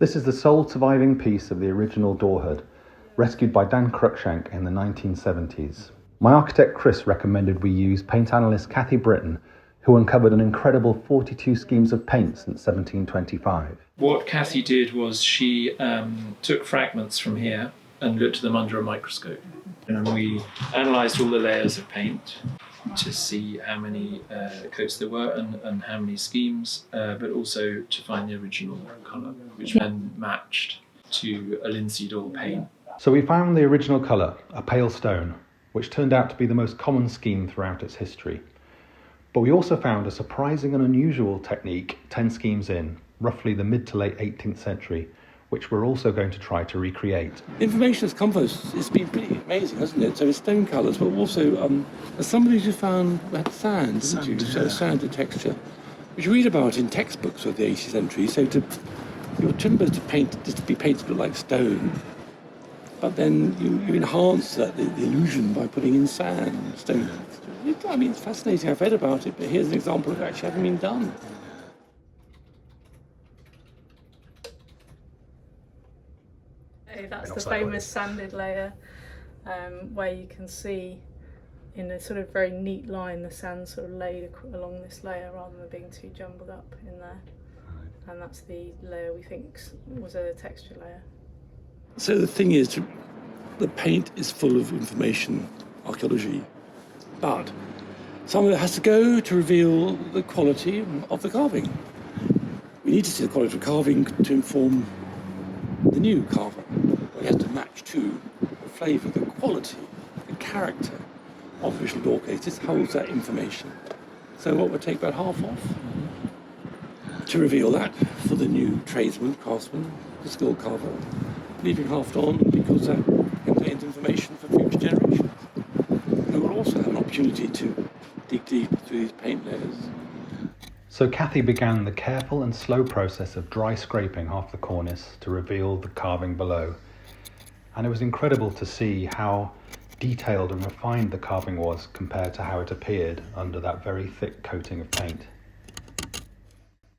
This is the sole surviving piece of the original door hood, rescued by Dan Cruickshank in the 1970s. My architect Chris recommended we use paint analyst Cathy Britain, who uncovered an incredible 42 schemes of paint since 1725. What Cathy did was she took fragments from here and looked at them under a microscope. And we analysed all the layers of paint to see how many coats there were and how many schemes, but also to find the original colour, which then matched to a linseed oil paint. So we found the original colour, a pale stone, which turned out to be the most common scheme throughout its history. But we also found a surprising and unusual technique 10 schemes in, roughly the mid to late 18th century, which we're also going to try to recreate. Information that's come for us has been pretty amazing, hasn't it? So it's stone colours, but also as somebody who found had sand, didn't you? So sand and texture, which you read about in textbooks of the 18th century. So your timber to be painted to look like stone, but then you enhance that the illusion by putting in sand, stone. I mean, it's fascinating. I've read about it, but here's an example of it actually having been done. That's the famous sanded layer, where you can see in a sort of very neat line the sand sort of laid along this layer rather than being too jumbled up in there. And that's the layer we think was a texture layer. So the thing is, the paint is full of information, archaeology, but some of it has to go to reveal the quality of the carving. We need to see the quality of carving to inform the new carver. It has to match to the flavour, the quality, the character of the original door case. This holds that information. So what would take about half off to reveal that for the new tradesman, craftsman, the skilled carver, leaving half on because that contains information for future generations, who will also have an opportunity to dig deep through these paint layers. So Cathy began the careful and slow process of dry scraping half the cornice to reveal the carving below. And it was incredible to see how detailed and refined the carving was compared to how it appeared under that very thick coating of paint.